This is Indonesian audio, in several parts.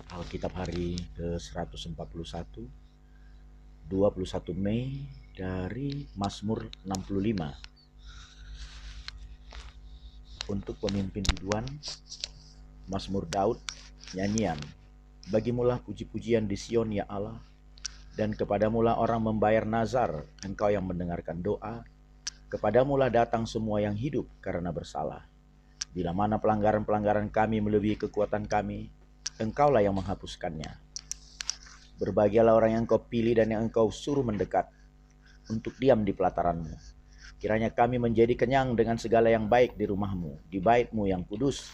Alkitab hari ke-141, 21 Mei dari Mazmur 65. Untuk pemimpin biduan, Mazmur Daud, nyanyian. Bagimulah puji-pujian di Sion ya Allah, dan kepadamulah orang membayar nazar, Engkau yang mendengarkan doa. Kepadamulah datang semua yang hidup karena bersalah. Bila mana pelanggaran-pelanggaran kami melebihi kekuatan kami, Engkaulah yang menghapuskannya. Berbahagialah orang yang Engkau pilih dan yang Engkau suruh mendekat untuk diam di pelataran-Mu. Kiranya kami menjadi kenyang dengan segala yang baik di rumah-Mu, di bait-Mu yang kudus.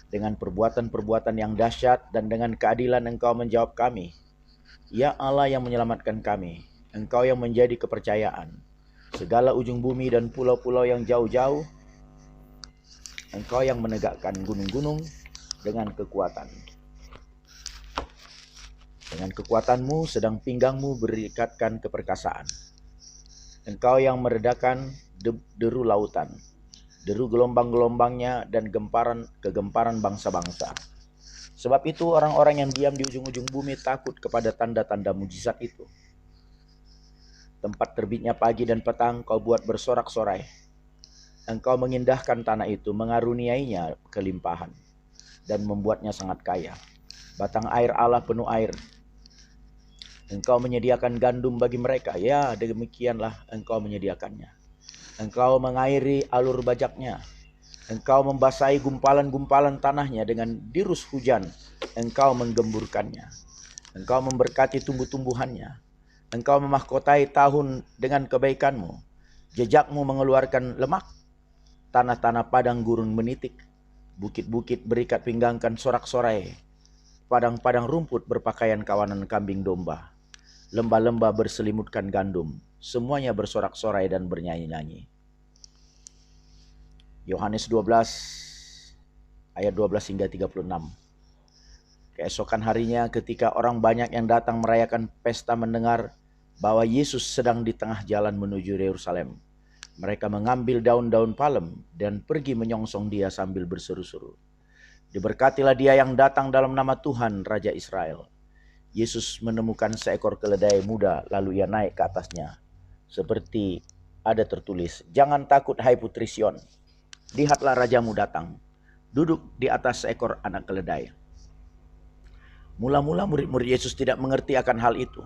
Dengan perbuatan-perbuatan yang dahsyat dan dengan keadilan Engkau menjawab kami. Ya Allah yang menyelamatkan kami, Engkau yang menjadi kepercayaan. Segala ujung bumi dan pulau-pulau yang jauh-jauh, Engkau yang menegakkan gunung-gunung dengan kekuatan. Dengan kekuatan-Mu sedang pinggang-Mu berikatkan keperkasaan. Engkau yang meredakan deru lautan, deru gelombang-gelombangnya dan kegemparan bangsa-bangsa. Sebab itu orang-orang yang diam di ujung-ujung bumi takut kepada tanda-tanda mujizat itu. Tempat terbitnya pagi dan petang Kau buat bersorak-sorai. Engkau mengindahkan tanah itu, mengaruniainya kelimpahan, dan membuatnya sangat kaya. Batang air Allah penuh air. Engkau menyediakan gandum bagi mereka, ya demikianlah Engkau menyediakannya. Engkau mengairi alur bajaknya. Engkau membasahi gumpalan-gumpalan tanahnya dengan dirus hujan. Engkau menggemburkannya. Engkau memberkati tumbuh-tumbuhannya. Engkau memahkotai tahun dengan kebaikan-Mu. Jejak-Mu mengeluarkan lemak. Tanah-tanah padang gurun menitik. Bukit-bukit berikat pinggangkan sorak-sorai. Padang-padang rumput berpakaian kawanan kambing domba. Lembah-lembah berselimutkan gandum. Semuanya bersorak-sorai dan bernyanyi-nyanyi. Yohanes 12 ayat 12 hingga 36. Keesokan harinya ketika orang banyak yang datang merayakan pesta mendengar bahwa Yesus sedang di tengah jalan menuju Yerusalem, mereka mengambil daun-daun palem dan pergi menyongsong dia sambil berseru-seru. Diberkatilah dia yang datang dalam nama Tuhan Raja Israel. Yesus menemukan seekor keledai muda, lalu ia naik ke atasnya. Seperti ada tertulis, "Jangan takut hai putri Sion. Lihatlah rajamu datang, duduk di atas seekor anak keledai." Mula-mula murid-murid Yesus tidak mengerti akan hal itu.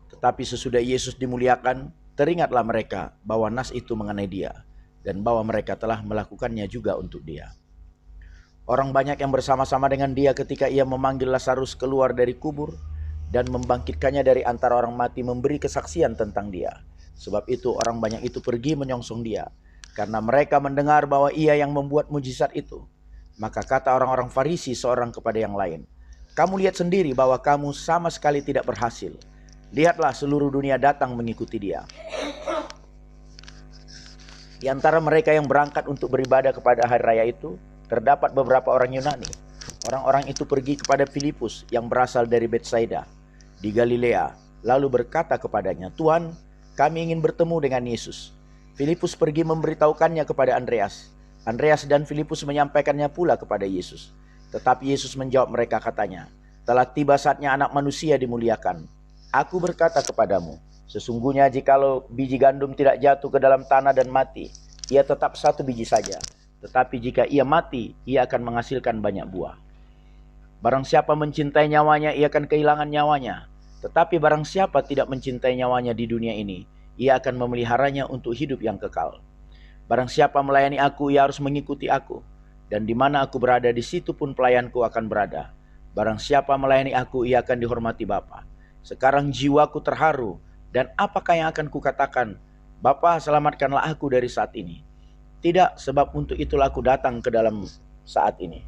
Tetapi sesudah Yesus dimuliakan, teringatlah mereka bahwa nas itu mengenai dia, dan bahwa mereka telah melakukannya juga untuk dia. Orang banyak yang bersama-sama dengan dia ketika ia memanggil Lazarus keluar dari kubur dan membangkitkannya dari antara orang mati memberi kesaksian tentang dia. Sebab itu orang banyak itu pergi menyongsong dia, karena mereka mendengar bahwa ia yang membuat mujizat itu. Maka kata orang-orang Farisi seorang kepada yang lain, "Kamu lihat sendiri bahwa kamu sama sekali tidak berhasil. Lihatlah seluruh dunia datang mengikuti dia." Di antara mereka yang berangkat untuk beribadah kepada hari raya itu, terdapat beberapa orang Yunani. Orang-orang itu pergi kepada Filipus yang berasal dari Betsaida di Galilea, lalu berkata kepadanya, "Tuhan, kami ingin bertemu dengan Yesus." Filipus pergi memberitahukannya kepada Andreas. Andreas dan Filipus menyampaikannya pula kepada Yesus. Tetapi Yesus menjawab mereka katanya, "Telah tiba saatnya anak manusia dimuliakan. Aku berkata kepadamu, sesungguhnya jikalau biji gandum tidak jatuh ke dalam tanah dan mati, ia tetap satu biji saja. Tetapi jika ia mati, ia akan menghasilkan banyak buah. Barang siapa mencintai nyawanya, ia akan kehilangan nyawanya. Tetapi barang siapa tidak mencintai nyawanya di dunia ini, ia akan memeliharanya untuk hidup yang kekal. Barang siapa melayani aku, ia harus mengikuti aku. Dan di mana aku berada, di situ pun pelayanku akan berada. Barang siapa melayani aku, ia akan dihormati Bapa. Sekarang jiwaku terharu, dan apakah yang akan kukatakan? Bapa, selamatkanlah aku dari saat ini. Tidak, sebab untuk itulah aku datang ke dalam saat ini.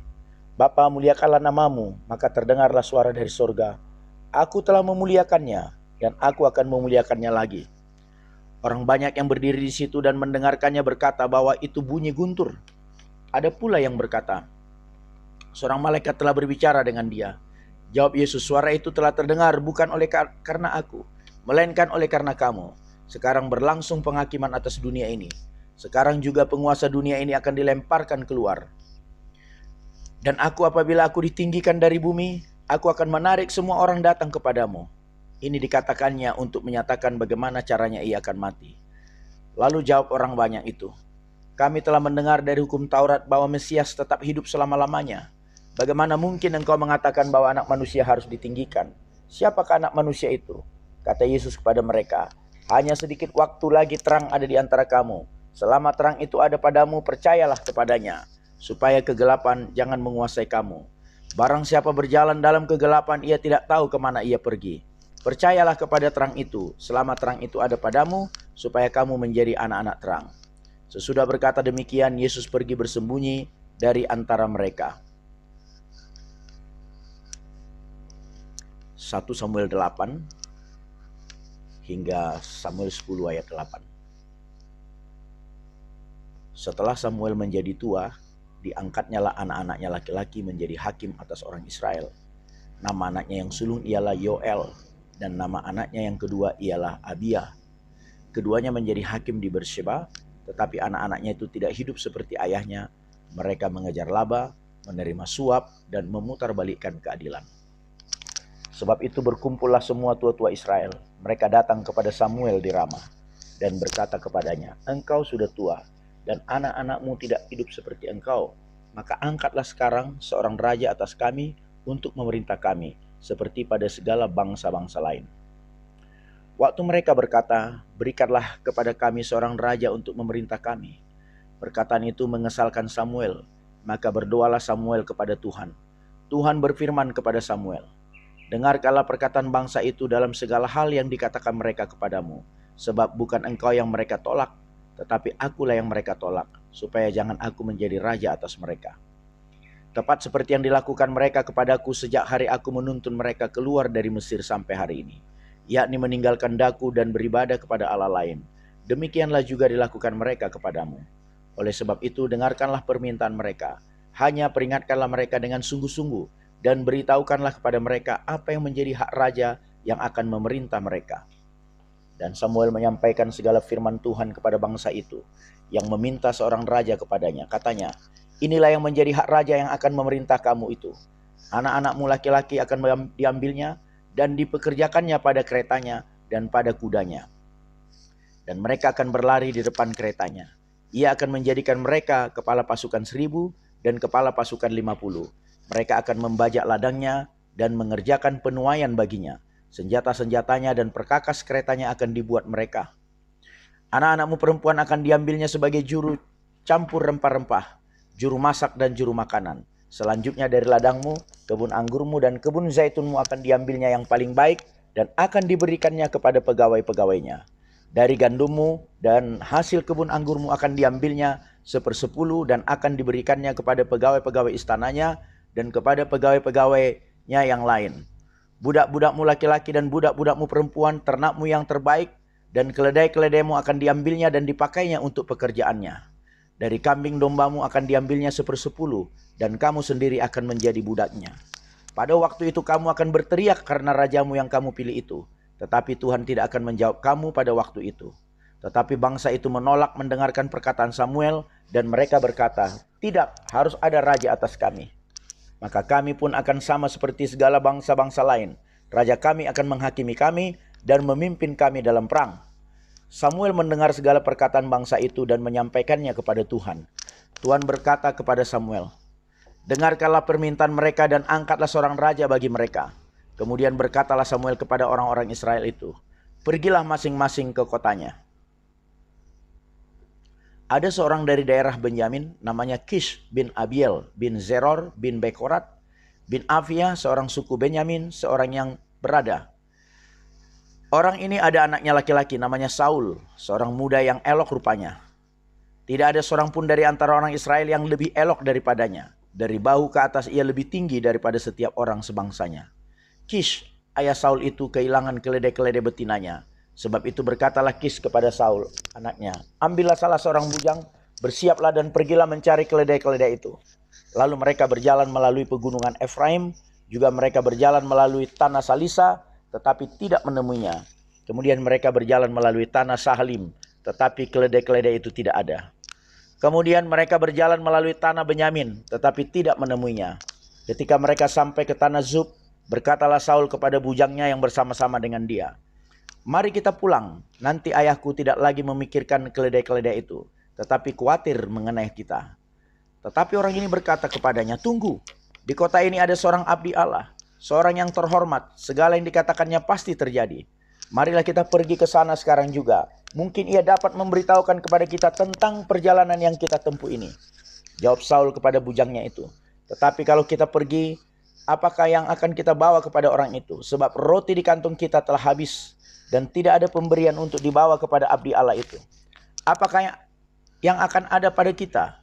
Bapa, muliakanlah namamu. Maka terdengarlah suara dari sorga, "Aku telah memuliakannya, dan aku akan memuliakannya lagi." Orang banyak yang berdiri di situ dan mendengarkannya berkata bahwa itu bunyi guntur. Ada pula yang berkata, "Seorang malaikat telah berbicara dengan dia." Jawab Yesus, "Suara itu telah terdengar bukan oleh karena aku, melainkan oleh karena kamu. Sekarang berlangsung penghakiman atas dunia ini. Sekarang juga penguasa dunia ini akan dilemparkan keluar. Dan aku apabila aku ditinggikan dari bumi, Aku akan menarik semua orang datang kepadamu. Ini dikatakannya untuk menyatakan bagaimana caranya ia akan mati. Lalu jawab orang banyak itu, kami telah mendengar dari hukum Taurat bahwa Mesias tetap hidup selama-lamanya. Bagaimana mungkin engkau mengatakan bahwa anak manusia harus ditinggikan? Siapakah anak manusia itu? Kata Yesus kepada mereka, hanya sedikit waktu lagi terang ada di antara kamu. Selama terang itu ada padamu, percayalah kepadanya, supaya kegelapan jangan menguasai kamu. Barang siapa berjalan dalam kegelapan, ia tidak tahu kemana ia pergi. Percayalah kepada terang itu, selama terang itu ada padamu, supaya kamu menjadi anak-anak terang. Sesudah berkata demikian, Yesus pergi bersembunyi dari antara mereka. 1 Samuel 8 hingga Samuel 10 ayat 8. Setelah Samuel menjadi tua, diangkatnyalah anak-anaknya laki-laki menjadi hakim atas orang Israel. Nama anaknya yang sulung ialah Yoel, dan nama anaknya yang kedua ialah Abia. Keduanya menjadi hakim di Beersheba, tetapi anak-anaknya itu tidak hidup seperti ayahnya. Mereka mengejar laba, menerima suap, dan memutarbalikkan keadilan. Sebab itu berkumpullah semua tua-tua Israel. Mereka datang kepada Samuel di Rama dan berkata kepadanya, engkau sudah tua, dan anak-anakmu tidak hidup seperti engkau. Maka angkatlah sekarang seorang raja atas kami untuk memerintah kami, seperti pada segala bangsa-bangsa lain. Waktu mereka berkata, berikanlah kepada kami seorang raja untuk memerintah kami. Perkataan itu mengesalkan Samuel, maka berdoalah Samuel kepada Tuhan. Tuhan berfirman kepada Samuel, dengarkanlah perkataan bangsa itu dalam segala hal yang dikatakan mereka kepadamu, sebab bukan engkau yang mereka tolak, tetapi akulah yang mereka tolak, supaya jangan aku menjadi raja atas mereka. Tepat seperti yang dilakukan mereka kepadaku sejak hari aku menuntun mereka keluar dari Mesir sampai hari ini, yakni meninggalkan daku dan beribadah kepada Allah lain. Demikianlah juga dilakukan mereka kepadamu. Oleh sebab itu dengarkanlah permintaan mereka. Hanya peringatkanlah mereka dengan sungguh-sungguh, dan beritahukanlah kepada mereka apa yang menjadi hak raja yang akan memerintah mereka. Dan Samuel menyampaikan segala firman Tuhan kepada bangsa itu, yang meminta seorang raja kepadanya. Katanya, inilah yang menjadi hak raja yang akan memerintah kamu itu. Anak-anakmu laki-laki akan diambilnya, dan dipekerjakannya pada keretanya dan pada kudanya. Dan mereka akan berlari di depan keretanya. Ia akan menjadikan mereka kepala pasukan 1000 dan kepala pasukan 50. Mereka akan membajak ladangnya dan mengerjakan penuaian baginya. Senjata-senjatanya dan perkakas keretanya akan dibuat mereka. Anak-anakmu perempuan akan diambilnya sebagai juru campur rempah-rempah, juru masak dan juru makanan. Selanjutnya dari ladangmu, kebun anggurmu dan kebun zaitunmu akan diambilnya yang paling baik dan akan diberikannya kepada pegawai-pegawainya. Dari gandummu dan hasil kebun anggurmu akan diambilnya 1/10 dan akan diberikannya kepada pegawai-pegawai istananya dan kepada pegawai-pegawainya yang lain. Budak-budakmu laki-laki dan budak-budakmu perempuan, ternakmu yang terbaik dan keledai-keledaimu akan diambilnya dan dipakainya untuk pekerjaannya. Dari kambing dombamu akan diambilnya 1/10 dan kamu sendiri akan menjadi budaknya. Pada waktu itu kamu akan berteriak karena rajamu yang kamu pilih itu. Tetapi Tuhan tidak akan menjawab kamu pada waktu itu. Tetapi bangsa itu menolak mendengarkan perkataan Samuel dan mereka berkata, tidak, harus ada raja atas kami. Maka kami pun akan sama seperti segala bangsa-bangsa lain. Raja kami akan menghakimi kami dan memimpin kami dalam perang. Samuel mendengar segala perkataan bangsa itu dan menyampaikannya kepada Tuhan. Tuhan berkata kepada Samuel, dengarkanlah permintaan mereka dan angkatlah seorang raja bagi mereka. Kemudian berkatalah Samuel kepada orang-orang Israel itu, pergilah masing-masing ke kotanya. Ada seorang dari daerah Benyamin, namanya Kish bin Abiel bin Zeror bin Bekorat bin Avia, seorang suku Benyamin, seorang yang berada. Orang ini ada anaknya laki-laki namanya Saul, seorang muda yang elok rupanya. Tidak ada seorang pun dari antara orang Israel yang lebih elok daripadanya. Dari bahu ke atas ia lebih tinggi daripada setiap orang sebangsanya. Kish, ayah Saul itu kehilangan keledai-keledai betinanya. Sebab itu berkatalah Kish kepada Saul, anaknya, ambillah salah seorang bujang, bersiaplah dan pergilah mencari keledai-keledai itu. Lalu mereka berjalan melalui pegunungan Efraim, juga mereka berjalan melalui tanah Salisa, tetapi tidak menemuinya. Kemudian mereka berjalan melalui tanah Sahalim, tetapi keledai-keledai itu tidak ada. Kemudian mereka berjalan melalui tanah Benyamin, tetapi tidak menemuinya. Ketika mereka sampai ke tanah Zub, Berkatalah Saul kepada bujangnya yang bersama-sama dengan dia, "Mari kita pulang, nanti ayahku tidak lagi memikirkan keledai-keledai itu, tetapi khawatir mengenai kita." Tetapi orang ini berkata kepadanya, "Tunggu, di kota ini ada seorang abdi Allah, seorang yang terhormat, segala yang dikatakannya pasti terjadi. Marilah kita pergi ke sana sekarang juga. Mungkin ia dapat memberitahukan kepada kita tentang perjalanan yang kita tempuh ini." Jawab Saul kepada bujangnya itu, "Tetapi kalau kita pergi, apakah yang akan kita bawa kepada orang itu? Sebab roti di kantung kita telah habis, dan tidak ada pemberian untuk dibawa kepada abdi Allah itu. Apakah yang akan ada pada kita?"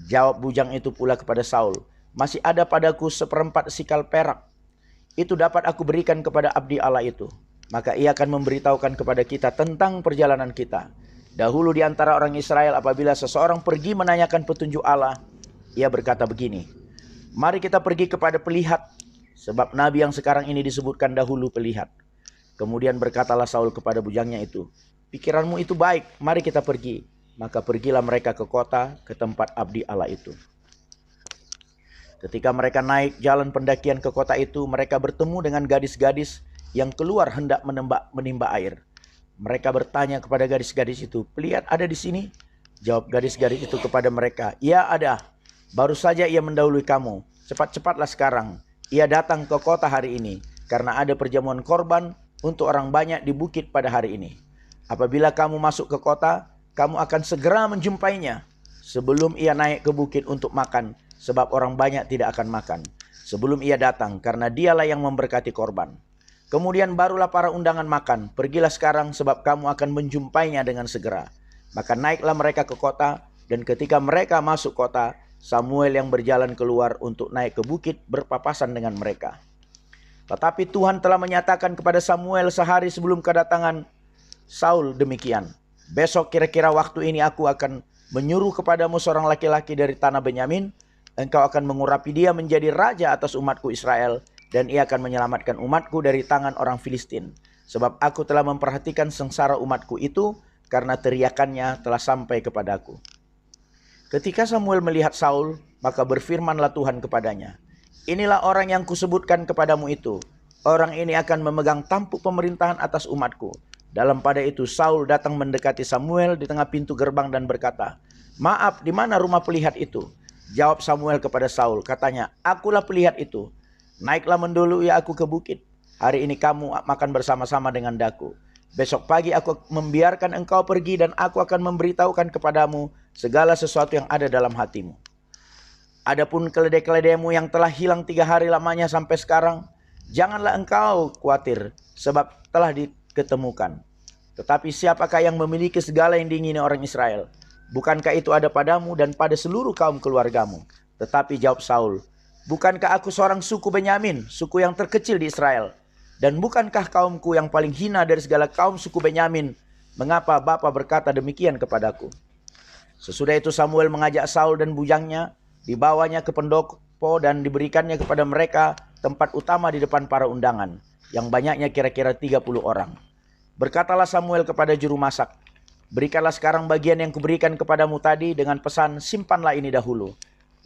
Jawab bujang itu pula kepada Saul, "Masih ada padaku 1/4 sikal perak. Itu dapat aku berikan kepada abdi Allah itu. Maka ia akan memberitahukan kepada kita tentang perjalanan kita. Dahulu di antara orang Israel apabila seseorang pergi menanyakan petunjuk Allah, ia berkata begini, 'Mari kita pergi kepada pelihat,' sebab nabi yang sekarang ini disebutkan dahulu pelihat." Kemudian berkatalah Saul kepada bujangnya itu, "Pikiranmu itu baik, mari kita pergi." Maka pergilah mereka ke kota, ke tempat abdi Allah itu. Ketika mereka naik jalan pendakian ke kota itu, mereka bertemu dengan gadis-gadis yang keluar hendak menimba air. Mereka bertanya kepada gadis-gadis itu, "Pelihat ada di sini?" Jawab gadis-gadis itu kepada mereka, "Ya ada. Baru saja ia mendahului kamu. Cepat-cepatlah sekarang. Ia datang ke kota hari ini, karena ada perjamuan korban untuk orang banyak di bukit pada hari ini. Apabila kamu masuk ke kota, kamu akan segera menjumpainya sebelum ia naik ke bukit untuk makan, sebab orang banyak tidak akan makan sebelum ia datang, karena dialah yang memberkati korban. Kemudian barulah para undangan makan. Pergilah sekarang, sebab kamu akan menjumpainya dengan segera." Maka naiklah mereka ke kota, dan ketika mereka masuk kota, Samuel yang berjalan keluar untuk naik ke bukit berpapasan dengan mereka. Tetapi Tuhan telah menyatakan kepada Samuel sehari sebelum kedatangan Saul demikian, "Besok kira-kira waktu ini aku akan menyuruh kepadamu seorang laki-laki dari tanah Benyamin. Engkau akan mengurapi dia menjadi raja atas umatku Israel, dan ia akan menyelamatkan umatku dari tangan orang Filistin. Sebab aku telah memperhatikan sengsara umatku itu, karena teriakannya telah sampai kepadaku." Ketika Samuel melihat Saul, maka berfirmanlah Tuhan kepadanya, "Inilah orang yang kusebutkan kepadamu itu. Orang ini akan memegang tampuk pemerintahan atas umatku." Dalam pada itu Saul datang mendekati Samuel di tengah pintu gerbang dan berkata, "Maaf, di mana rumah pelihat itu?" Jawab Samuel kepada Saul, katanya, "Akulah pelihat itu. Naiklah mendului aku ke bukit. Hari ini kamu makan bersama-sama dengan daku. Besok pagi aku membiarkan engkau pergi, dan aku akan memberitahukan kepadamu segala sesuatu yang ada dalam hatimu. Adapun keledai-keledaimu yang telah hilang 3 hari lamanya sampai sekarang, janganlah engkau khawatir, sebab telah diketemukan. Tetapi siapakah yang memiliki segala yang diingini orang Israel? Bukankah itu ada padamu dan pada seluruh kaum keluargamu?" Tetapi jawab Saul, "Bukankah aku seorang suku Benyamin, suku yang terkecil di Israel? Dan bukankah kaumku yang paling hina dari segala kaum suku Benyamin? Mengapa Bapa berkata demikian kepadaku?" Sesudah itu Samuel mengajak Saul dan bujangnya, dibawanya ke pendopo dan diberikannya kepada mereka tempat utama di depan para undangan, yang banyaknya kira-kira 30 orang. Berkatalah Samuel kepada juru masak, "Berikanlah sekarang bagian yang kuberikan kepadamu tadi dengan pesan, simpanlah ini dahulu."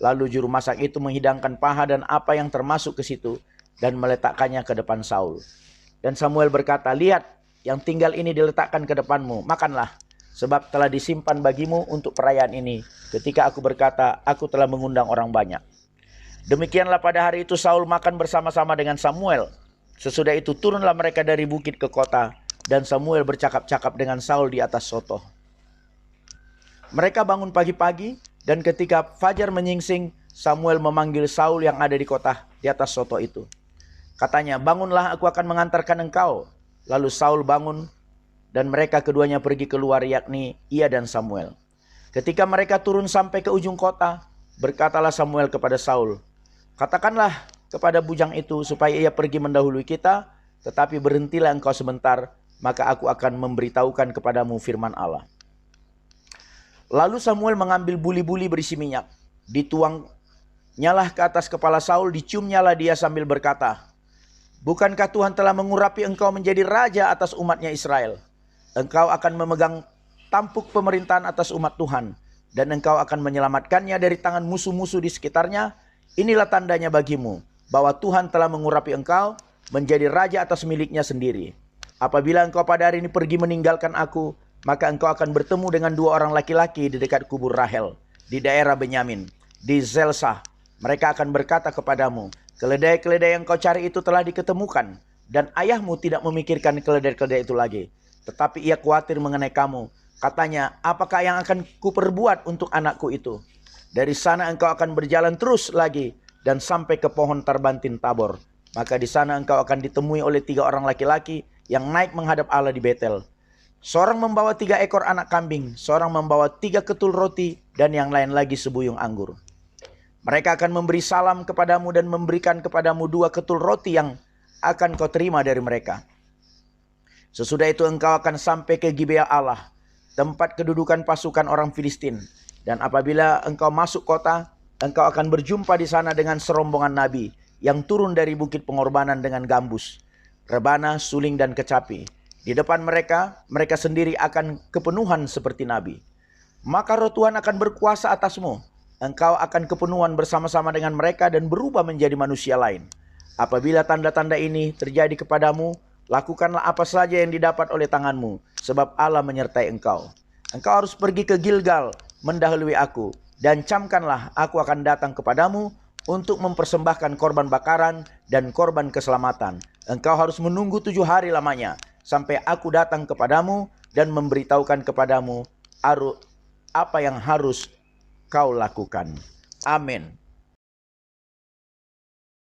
Lalu juru masak itu menghidangkan paha dan apa yang termasuk ke situ dan meletakkannya ke depan Saul. Dan Samuel berkata, "Lihat, yang tinggal ini diletakkan ke depanmu, makanlah, sebab telah disimpan bagimu untuk perayaan ini. Ketika aku berkata, aku telah mengundang orang banyak." Demikianlah pada hari itu Saul makan bersama-sama dengan Samuel. Sesudah itu turunlah mereka dari bukit ke kota, dan Samuel bercakap-cakap dengan Saul di atas sotoh. Mereka bangun pagi-pagi, dan ketika fajar menyingsing, Samuel memanggil Saul yang ada di kota di atas sotoh itu. Katanya, "Bangunlah, aku akan mengantarkan engkau." Lalu Saul bangun, dan mereka keduanya pergi keluar, yakni ia dan Samuel. Ketika mereka turun sampai ke ujung kota, berkatalah Samuel kepada Saul, "Katakanlah kepada bujang itu supaya ia pergi mendahului kita, tetapi berhentilah engkau sebentar, maka aku akan memberitahukan kepadamu firman Allah." Lalu Samuel mengambil buli-buli berisi minyak, dituangnyalah ke atas kepala Saul, diciumnyalah dia sambil berkata, "Bukankah Tuhan telah mengurapi engkau menjadi raja atas umatnya Israel? Engkau akan memegang tampuk pemerintahan atas umat Tuhan, dan engkau akan menyelamatkannya dari tangan musuh-musuh di sekitarnya. Inilah tandanya bagimu bahwa Tuhan telah mengurapi engkau, menjadi raja atas miliknya sendiri. Apabila engkau pada hari ini pergi meninggalkan aku, maka engkau akan bertemu dengan dua orang laki-laki di dekat kubur Rahel, di daerah Benyamin, di Zelsah. Mereka akan berkata kepadamu, keledai-keledai yang kau cari itu telah diketemukan, dan ayahmu tidak memikirkan keledai-keledai itu lagi, tetapi ia khawatir mengenai kamu. Katanya, apakah yang akan kuperbuat untuk anakku itu? Dari sana engkau akan berjalan terus lagi dan sampai ke pohon Tarbantin Tabor. Maka di sana engkau akan ditemui oleh 3 orang laki-laki yang naik menghadap Allah di Betel. Seorang membawa 3 ekor anak kambing, seorang membawa 3 ketul roti, dan yang lain lagi sebuyung anggur. Mereka akan memberi salam kepadamu dan memberikan kepadamu 2 ketul roti yang akan kau terima dari mereka. Sesudah itu engkau akan sampai ke Gibea Allah, tempat kedudukan pasukan orang Filistin. Dan apabila engkau masuk kota, engkau akan berjumpa di sana dengan serombongan nabi yang turun dari bukit pengorbanan dengan gambus, rebana, suling, dan kecapi. Di depan mereka, mereka sendiri akan kepenuhan seperti nabi. Maka roh Tuhan akan berkuasa atasmu. Engkau akan kepenuhan bersama-sama dengan mereka dan berubah menjadi manusia lain. Apabila tanda-tanda ini terjadi kepadamu, lakukanlah apa saja yang didapat oleh tanganmu, sebab Allah menyertai engkau. Engkau harus pergi ke Gilgal, mendahului aku, dan camkanlah aku akan datang kepadamu untuk mempersembahkan korban bakaran dan korban keselamatan. Engkau harus menunggu 7 hari lamanya, sampai aku datang kepadamu dan memberitahukan kepadamu apa yang harus kau lakukan. Amin.